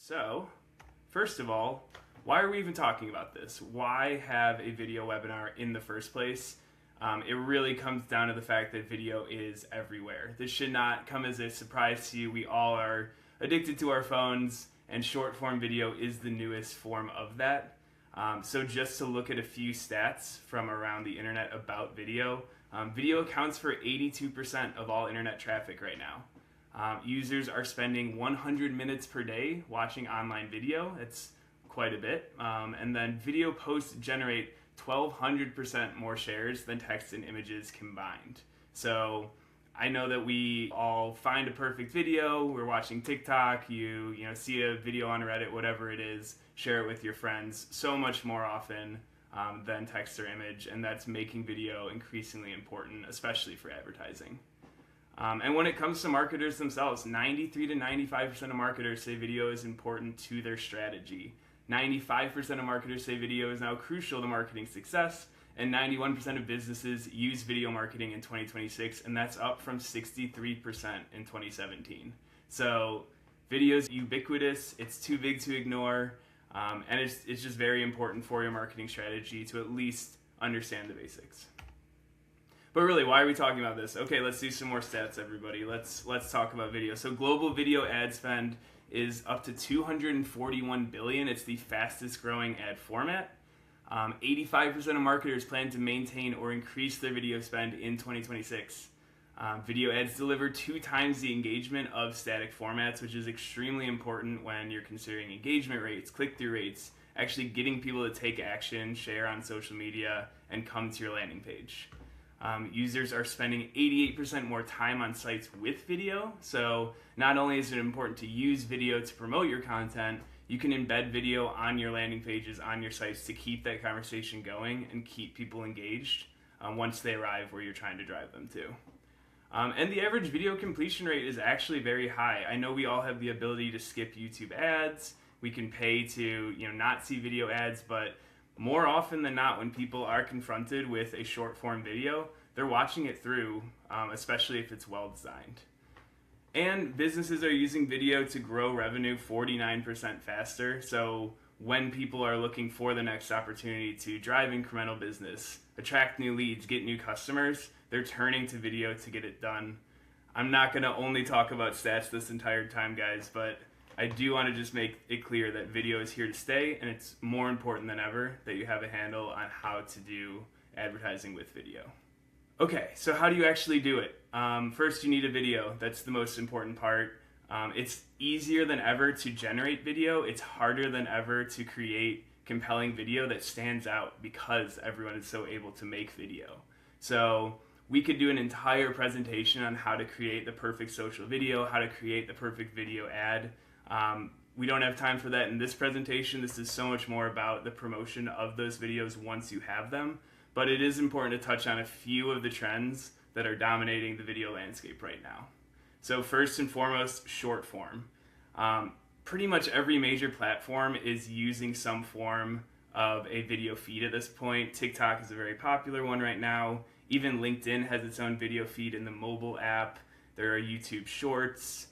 So, first of all, why are we even talking about this? Why have a video webinar in the first place? It really comes down to the fact that video is everywhere. This should not come as a surprise to you. We all are addicted to our phones, and short form video is the newest form of that. So just to look at a few stats from around the internet about video, video accounts for 82% of all internet traffic right now. Users are spending 100 minutes per day watching online video. It's quite a bit. And then video posts generate 1,200% more shares than text and images combined. So I know that we all find a perfect video. We're watching TikTok, you see a video on Reddit, whatever it is, share it with your friends so much more often than text or image, and that's making video increasingly important, especially for advertising. And when it comes to marketers themselves, 93 to 95% of marketers say video is important to their strategy. 95% of marketers say video is now crucial to marketing success, and 91% of businesses use video marketing in 2026, and that's up from 63% in 2017. So video is ubiquitous, it's too big to ignore, and it's just very important for your marketing strategy to at least understand the basics. But really, why are we talking about this? Okay, let's do some more stats, everybody. Let's talk about video. So global video ad spend is up to $241 billion. It's the fastest growing ad format. 85% of marketers plan to maintain or increase their video spend in 2026. Video ads deliver 2 times the engagement of static formats, which is extremely important when you're considering engagement rates, click-through rates, actually getting people to take action, share on social media, and come to your landing page. Users are spending 88% more time on sites with video, so not only is it important to use video to promote your content, you can embed video on your landing pages, on your sites, to keep that conversation going and keep people engaged once they arrive where you're trying to drive them to. And the average video completion rate is actually very high. I know we all have the ability to skip YouTube ads. We can pay to not see video ads, but more often than not, when people are confronted with a short form video, they're watching it through, especially if it's well designed. And businesses are using video to grow revenue 49% faster. So when people are looking for the next opportunity to drive incremental business, attract new leads, get new customers, they're turning to video to get it done. I'm not going to only talk about stats this entire time, guys, but I do want to just make it clear that video is here to stay, and it's more important than ever that you have a handle on how to do advertising with video. Okay, so how do you actually do it? First, you need a video. That's the most important part. It's easier than ever to generate video. It's harder than ever to create compelling video that stands out because everyone is so able to make video. So we could do an entire presentation on how to create the perfect social video, how to create the perfect video ad. We don't have time for that in this presentation. This is so much more about the promotion of those videos once you have them. But it is important to touch on a few of the trends that are dominating the video landscape right now. So first and foremost, short form. Pretty much every major platform is using some form of a video feed at this point. TikTok is a very popular one right now. Even LinkedIn has its own video feed in the mobile app. There are YouTube Shorts.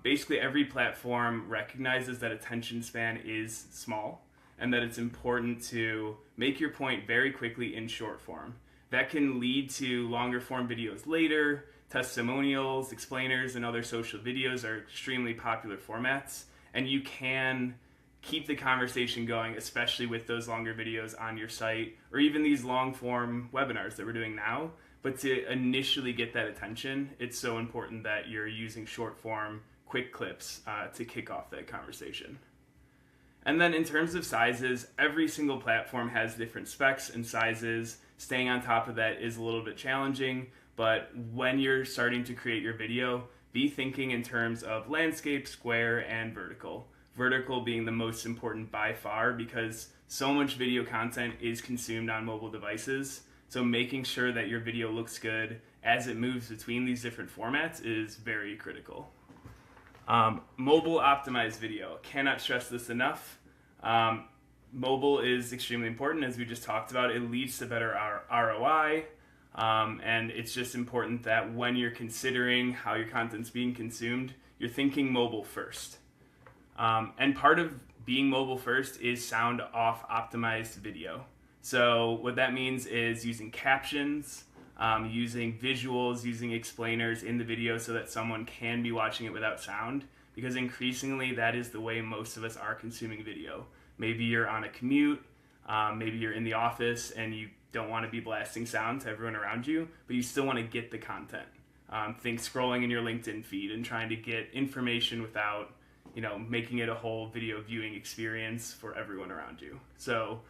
Basically every platform recognizes that attention span is small and that it's important to make your point very quickly in short form. That can lead to longer form videos later. Testimonials, explainers, and other social videos are extremely popular formats, and you can keep the conversation going, especially with those longer videos on your site, or even these long form webinars that we're doing now. But to initially get that attention, it's so important that you're using short form, quick clips to kick off that conversation. And then in terms of sizes, every single platform has different specs and sizes. Staying on top of that is a little bit challenging, but when you're starting to create your video, be thinking in terms of landscape, square, and vertical. Vertical being the most important by far because so much video content is consumed on mobile devices. So making sure that your video looks good as it moves between these different formats is very critical. Mobile optimized video. Cannot stress this enough. Mobile is extremely important, as we just talked about. It leads to better ROI, and it's just important that when you're considering how your content's being consumed, you're thinking mobile first. And part of being mobile first is sound off optimized video. So what that means is using captions, using visuals, using explainers in the video so that someone can be watching it without sound, because increasingly that is the way most of us are consuming video. Maybe you're on a commute, maybe you're in the office and you don't want to be blasting sound to everyone around you, but you still want to get the content. Think scrolling in your LinkedIn feed and trying to get information without, making it a whole video viewing experience for everyone around you. So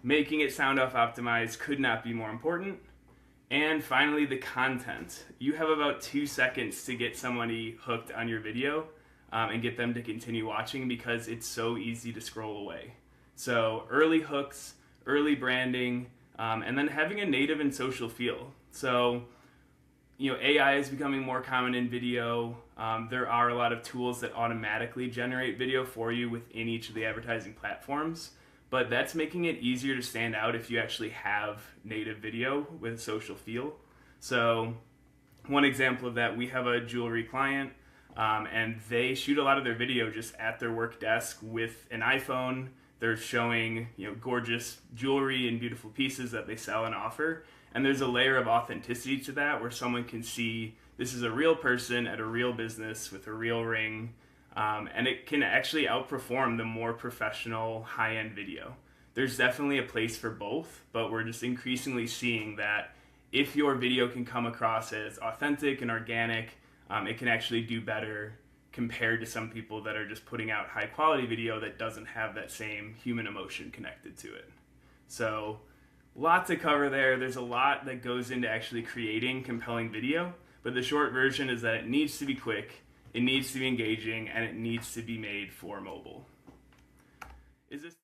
making it sound off optimized could not be more important. And finally, the content. You have about 2 seconds to get somebody hooked on your video and get them to continue watching, because it's so easy to scroll away. So early hooks, early branding, and then having a native and social feel. So, AI is becoming more common in video. There are a lot of tools that automatically generate video for you within each of the advertising platforms, but that's making it easier to stand out if you actually have native video with a social feel. So one example of that, we have a jewelry client, and they shoot a lot of their video just at their work desk with an iPhone. They're showing, gorgeous jewelry and beautiful pieces that they sell and offer. And there's a layer of authenticity to that where someone can see this is a real person at a real business with a real ring. And it can actually outperform the more professional high-end video. There's definitely a place for both, but we're just increasingly seeing that if your video can come across as authentic and organic, it can actually do better compared to some people that are just putting out high quality video that doesn't have that same human emotion connected to it. So lot to cover there. There's a lot that goes into actually creating compelling video, but the short version is that it needs to be quick, it needs to be engaging, and it needs to be made for mobile. Is this